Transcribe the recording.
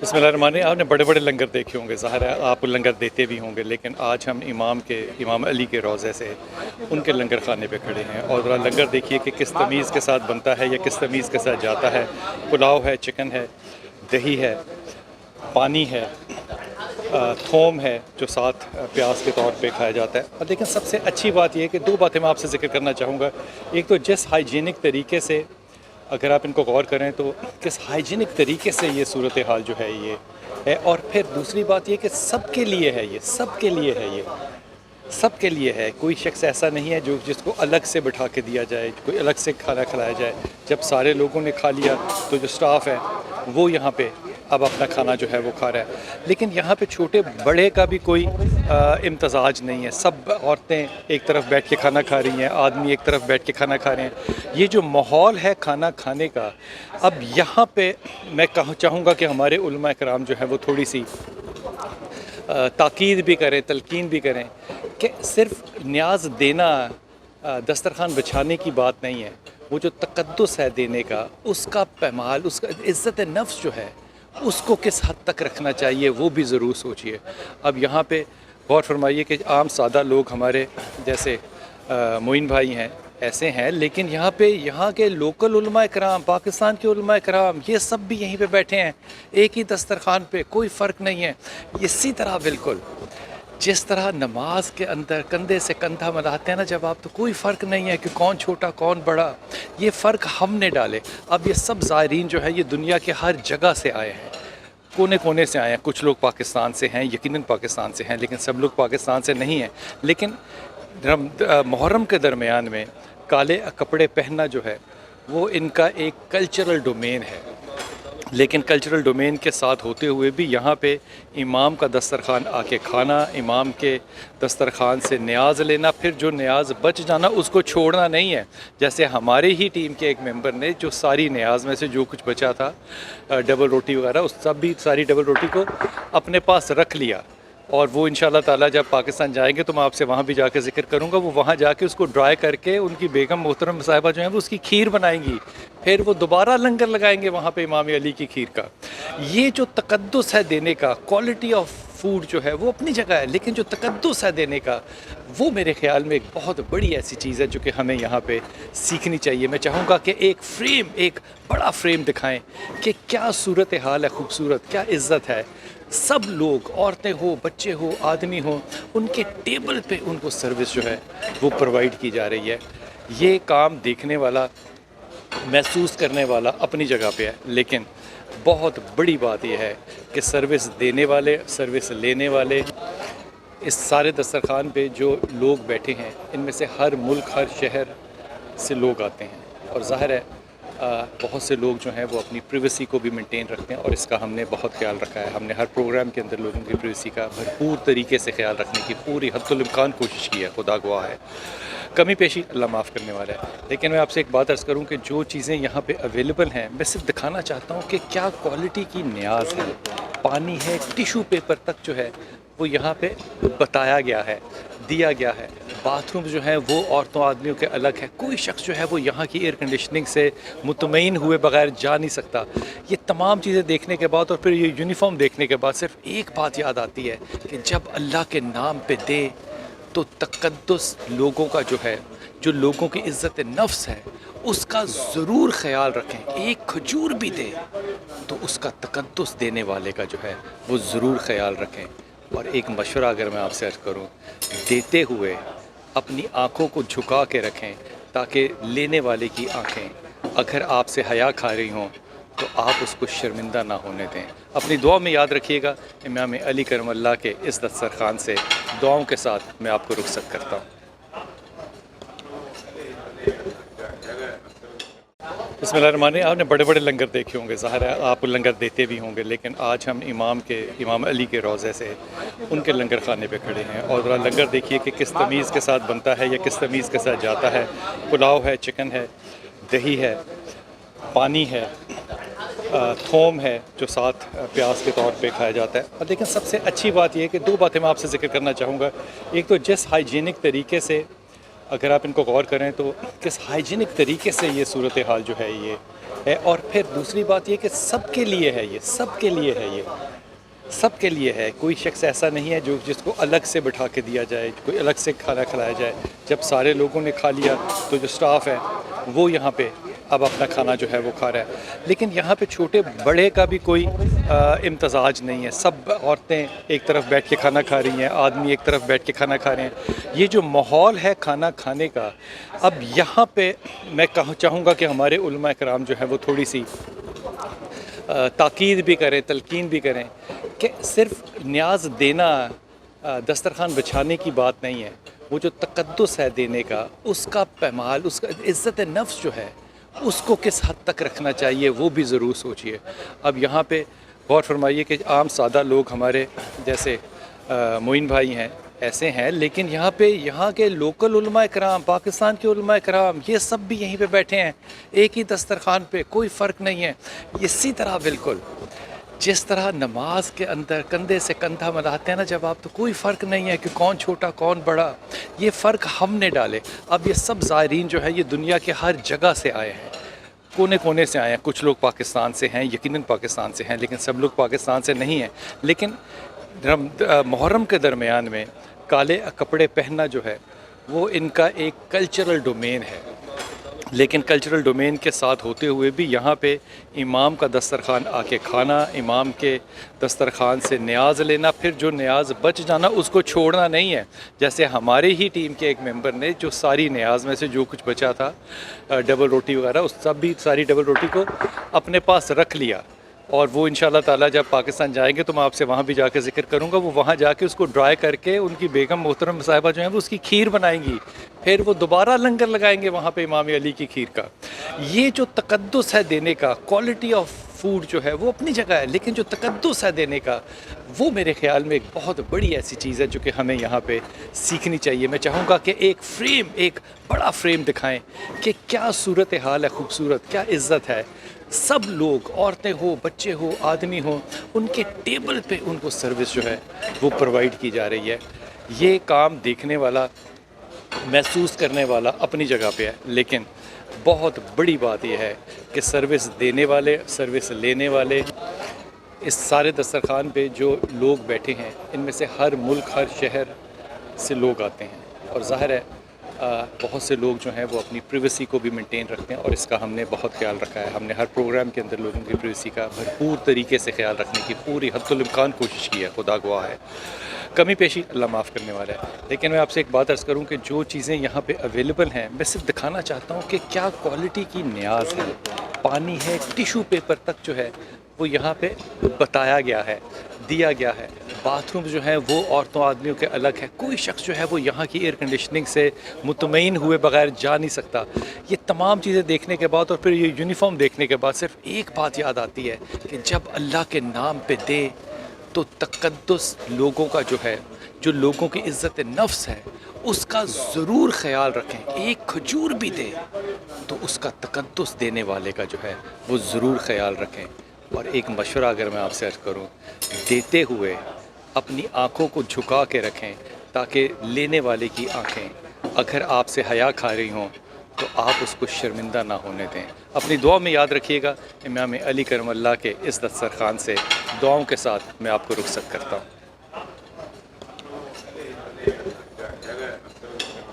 बिस्मिल्लाहिर्रहमानिर्रहीम। आपने बड़े बड़े लंगर देखे होंगे, ज़ाहिर है आप लंगर देते भी होंगे, लेकिन आज हम इमाम अली के रोज़े से उनके लंगर खाने पे खड़े हैं और ज़रा लंगर देखिए कि किस तमीज़ के साथ बनता है या किस तमीज़ के साथ जाता है। पुलाव है, चिकन है, दही है, पानी है, थोम है जो साथ प्याज के तौर पे खाया जाता है। और लेकिन सबसे अच्छी बात यह है कि दो बातें मैं आपसे ज़िक्र करना चाहूँगा। एक तो जिस हाइजीनिक तरीके से अगर आप इनको गौर करें तो किस हाइजीनिक तरीके से ये सूरत हाल जो है ये है, और फिर दूसरी बात ये कि सबके लिए है, ये सबके लिए है, ये सबके लिए है। कोई शख्स ऐसा नहीं है जो जिसको अलग से बिठा के दिया जाए, कोई अलग से खाना खिलाया जाए। जब सारे लोगों ने खा लिया तो जो स्टाफ है वो यहाँ पे अब अपना खाना जो है वो खा रहा है। लेकिन यहाँ पे छोटे बड़े का भी कोई इम्तजाज नहीं है। सब औरतें एक तरफ बैठ के खाना खा रही हैं, आदमी एक तरफ बैठ के खाना खा रहे हैं। ये जो माहौल है खाना खाने का, अब यहाँ पे मैं चाहूँगा कि हमारे उलमा इकराम जो है वो थोड़ी सी ताकीद भी करें, तलकीन भी करें कि सिर्फ न्याज देना, दस्तरखान बिछाने की बात नहीं है। वो जो तकद्दुस है देने का, उसका पैमाल, उसका इज़्ज़त नफ्स जो है उसको किस हद तक रखना चाहिए वो भी ज़रूर सोचिए। अब यहाँ पे गौर फरमाइए कि आम सादा लोग हमारे जैसे मोइन भाई हैं, ऐसे हैं, लेकिन यहाँ के लोकल उलमा इकराम, पाकिस्तान के उलमा इकराम, ये सब भी यहीं पे बैठे हैं एक ही दस्तरखान पे, कोई फ़र्क नहीं है। इसी तरह बिल्कुल जिस तरह नमाज के अंदर कंधे से कंधा मिलाते हैं ना जब आप, तो कोई फ़र्क नहीं है कि कौन छोटा कौन बड़ा, ये फ़र्क हमने डाले। अब ये सब ज़ायरीन जो है ये दुनिया के हर जगह से आए हैं, कोने कोने से आए हैं। कुछ लोग पाकिस्तान से हैं, यकीनन पाकिस्तान से हैं, लेकिन सब लोग पाकिस्तान से नहीं हैं। लेकिन मुहर्रम के दरमियान में काले कपड़े पहनना जो है वो इनका एक कल्चरल डोमेन है। लेकिन कल्चरल डोमेन के साथ होते हुए भी यहाँ पे इमाम का दस्तरखान आके खाना, इमाम के दस्तरखान से न्याज लेना, फिर जो न्याज बच जाना उसको छोड़ना नहीं है। जैसे हमारे ही टीम के एक मेंबर ने जो सारी न्याज में से जो कुछ बचा था, डबल रोटी वगैरह, उस सब भी सारी डबल रोटी को अपने पास रख लिया। और वो इंशाल्लाह ताला जब पाकिस्तान जाएंगे तो मैं आपसे वहाँ भी जाके ज़िक्र करूँगा। वो वहाँ जाके उसको ड्राई करके उनकी बेगम मोहतरम साहिबा जो हैं वो उसकी खीर बनाएंगी, फिर वो दोबारा लंगर लगाएंगे वहाँ पे इमाम अली की खीर का। ये जो तकद्दुस है देने का, क्वालिटी ऑफ फूड जो है वो अपनी जगह है, लेकिन जो तकद्दुस है देने का, वो मेरे ख्याल में एक बहुत बड़ी ऐसी चीज़ है जो कि हमें यहाँ पे सीखनी चाहिए। मैं चाहूँगा कि एक बड़ा फ्रेम दिखाएं कि क्या सूरत हाल है, खूबसूरत, क्या इज़्ज़त है। सब लोग, औरतें हो, बच्चे हो, आदमी हो, उनके टेबल पे उनको सर्विस जो है वो प्रोवाइड की जा रही है। ये काम देखने वाला, महसूस करने वाला अपनी जगह पे है, लेकिन बहुत बड़ी बात यह है कि सर्विस देने वाले, सर्विस लेने वाले, इस सारे दस्तरखान पे जो लोग बैठे हैं इनमें से हर मुल्क, हर शहर से लोग आते हैं। और ज़ाहिर है बहुत से लोग जो हैं वो अपनी प्राइवेसी को भी मेंटेन रखते हैं, और इसका हमने बहुत ख्याल रखा है। हमने हर प्रोग्राम के अंदर लोगों की प्राइवेसी का भरपूर तरीके से ख्याल रखने की पूरी हद्दुल इम्कान कोशिश की है। खुदा गवाह है, कमी पेशी अल्लाह माफ़ करने वाला है। लेकिन मैं आपसे एक बात अर्ज़ करूं कि जो चीज़ें यहाँ पे अवेलेबल हैं, मैं सिर्फ दिखाना चाहता हूँ कि क्या क्वालिटी की न्याज है। पानी है, टिशू पेपर तक जो है वो यहाँ पे बताया गया है, दिया गया है। बाथरूम जो है वो औरतों आदमियों के अलग है। कोई शख्स जो है वो यहाँ की एयर कंडीशनिंग से मुतमईन हुए बगैर जा नहीं सकता। ये तमाम चीज़ें देखने के बाद और फिर ये यूनिफॉर्म देखने के बाद सिर्फ एक बात याद आती है कि जब अल्लाह के नाम पे दे तो तकद्दुस लोगों का जो है, जो लोगों की इज़्ज़त नफ्स है, उसका ज़रूर ख़याल रखें। एक खजूर भी दे तो उसका तकद्दुस देने वाले का जो है वो ज़रूर ख़याल रखें। और एक मशवरा अगर मैं आपसे अर्ज़ करूं, देते हुए अपनी आँखों को झुका के रखें ताकि लेने वाले की आँखें अगर आपसे हया खा रही हों तो आप उसको शर्मिंदा ना होने दें। अपनी दुआ में याद रखिएगा। इमाम अली करमल्लाह के इस दस्तरखान से दुआओं के साथ मैं आपको रुखसत करता हूँ। बिस्मिल्लाहिर्रहमानिर्रहीम। आपने बड़े बड़े लंगर देखे होंगे, ज़ाहिर है आप लंगर देते भी होंगे, लेकिन आज हम इमाम अली के रोज़े से उनके लंगर खाने पे खड़े हैं और ज़रा लंगर देखिए कि किस तमीज़ के साथ बनता है या किस तमीज़ के साथ जाता है। पुलाव है, चिकन है, दही है, पानी है, थोम है जो साथ प्याज के तौर पे खाया जाता है। और लेकिन सबसे अच्छी बात यह है कि दो बातें मैं आपसे ज़िक्र करना चाहूँगा। एक तो जिस हाइजीनिक तरीके से अगर आप इनको गौर करें तो किस हाइजीनिक तरीके से ये सूरत हाल जो है ये ہے. اور پھر دوسری بات یہ کہ سب کے لیے ہے، یہ سب کے لیے ہے، یہ سب کے لیے ہے. کوئی شخص ایسا نہیں ہے جس کو الگ سے بٹھا کے دیا جائے، کوئی الگ سے کھانا کھلایا جائے. جب سارے لوگوں نے کھا لیا تو جو سٹاف ہے وہ یہاں پہ اب اپنا کھانا جو ہے وہ کھا رہا ہے. لیکن یہاں پہ چھوٹے بڑے کا بھی کوئی امتزاج نہیں ہے. سب عورتیں ایک طرف بیٹھ کے کھانا کھا رہی ہیں، آدمی ایک طرف بیٹھ کے کھانا کھا رہے ہیں. یہ جو ماحول ہے کھانا کھانے کا، اب یہاں پہ میں چاہوں گا کہ ہمارے علماء کرام جو ہیں وہ تھوڑی سی تاکید بھی کریں، تلقین بھی کریں کہ صرف نیاز دینا دسترخوان بچھانے کی بات نہیں ہے. وہ جو تقدس ہے دینے کا، اس کا پیمال، اس کا عزت نفس جو ہے اس کو کس حد تک رکھنا چاہیے وہ بھی ضرور سوچئے. اب یہاں پہ غور فرمائیے کہ عام سادہ لوگ ہمارے جیسے معین بھائی ہیں ایسے ہیں، لیکن یہاں کے لوکل علماء کرام، پاکستان کے علماء کرام، یہ سب بھی یہیں پہ بیٹھے ہیں ایک ہی دسترخوان پہ، کوئی فرق نہیں ہے. اسی طرح بالکل جس طرح نماز کے اندر کندھے سے کندھا ملاتے ہیں نا جب آپ، تو کوئی فرق نہیں ہے کہ کون چھوٹا کون بڑا. یہ فرق ہم نے ڈالے. اب یہ سب زائرین جو ہے یہ دنیا کے ہر جگہ سے آئے ہیں، کونے کونے سے آئے ہیں. کچھ لوگ پاکستان سے ہیں، یقیناً پاکستان سے ہیں، لیکن سب لوگ پاکستان سے نہیں ہیں. لیکن محرم کے درمیان میں کالے کپڑے پہننا جو ہے وہ ان کا ایک کلچرل ڈومین ہے. لیکن کلچرل ڈومین کے ساتھ ہوتے ہوئے بھی یہاں پہ امام کا دسترخوان آ کے کھانا، امام کے دسترخوان سے نیاز لینا، پھر جو نیاز بچ جانا اس کو چھوڑنا نہیں ہے. جیسے ہمارے ہی ٹیم کے ایک ممبر نے جو ساری نیاز میں سے جو کچھ بچا تھا، ڈبل روٹی وغیرہ، اس سب بھی ساری ڈبل روٹی کو اپنے پاس رکھ لیا. اور وہ انشاءاللہ تعالیٰ جب پاکستان جائیں گے تو میں آپ سے وہاں بھی جا کے ذکر کروں گا. وہ وہاں جا کے اس کو ڈرائی کر کے ان کی بیگم محترم صاحبہ جو ہیں وہ اس کی کھیر بنائیں گی، پھر وہ دوبارہ لنگر لگائیں گے وہاں پہ امام علی کی کھیر کا. یہ جو تقدس ہے دینے کا، کوالٹی آف فوڈ جو ہے وہ اپنی جگہ ہے، لیکن جو تقدس ہے دینے کا وہ میرے خیال میں ایک بہت بڑی ایسی چیز ہے جو کہ ہمیں یہاں پہ سیکھنی چاہیے. میں چاہوں گا کہ ایک بڑا فریم دکھائیں کہ کیا صورتحال ہے، خوبصورت کیا عزت ہے. سب لوگ، عورتیں ہو، بچے ہو، آدمی ہوں، ان کے ٹیبل پہ ان کو سروس جو ہے وہ پرووائڈ کی جا رہی ہے. یہ کام دیکھنے والا، محسوس کرنے والا اپنی جگہ پہ ہے، لیکن بہت بڑی بات یہ ہے کہ سروس دینے والے، سروس لینے والے، اس سارے دسترخوان پہ جو لوگ بیٹھے ہیں ان میں سے ہر ملک، ہر شہر سے لوگ آتے ہیں. اور ظاہر ہے بہت سے لوگ جو ہیں وہ اپنی پریویسی کو بھی مینٹین رکھتے ہیں، اور اس کا ہم نے بہت خیال رکھا ہے. ہم نے ہر پروگرام کے اندر لوگوں کی پریویسی کا بھرپور طریقے سے خیال رکھنے کی پوری حد الامکان کوشش کی ہے. خدا گواہ ہے، کمی پیشی اللہ معاف کرنے والا ہے. لیکن میں آپ سے ایک بات عرض کروں کہ جو چیزیں یہاں پہ اویلیبل ہیں، میں صرف دکھانا چاہتا ہوں کہ کیا کوالٹی کی نیاز ہے. پانی ہے، ٹیشو پیپر تک جو ہے وہ یہاں پہ بتایا گیا ہے، دیا گیا ہے. باتھ روم جو ہیں وہ عورتوں آدمیوں کے الگ ہے. کوئی شخص جو ہے وہ یہاں کی ایئر کنڈیشننگ سے مطمئن ہوئے بغیر جا نہیں سکتا. یہ تمام چیزیں دیکھنے کے بعد اور پھر یہ یونیفارم دیکھنے کے بعد صرف ایک بات یاد آتی ہے کہ جب اللہ کے نام پہ دے تو تقدس لوگوں کا جو ہے، جو لوگوں کی عزت نفس ہے، اس کا ضرور خیال رکھیں. ایک کھجور بھی دے تو اس کا تقدس دینے والے کا جو ہے وہ ضرور خیال رکھیں. اور ایک مشورہ اگر میں آپ سے عرض کروں، دیتے ہوئے اپنی آنکھوں کو جھکا کے رکھیں تاکہ لینے والے کی آنکھیں اگر آپ سے حیا کھا رہی ہوں تو آپ اس کو شرمندہ نہ ہونے دیں. اپنی دعا میں یاد رکھیے گا. امام علی کرم اللہ کے اس دسترخوان سے دعاؤں کے ساتھ میں آپ کو رخصت کرتا ہوں.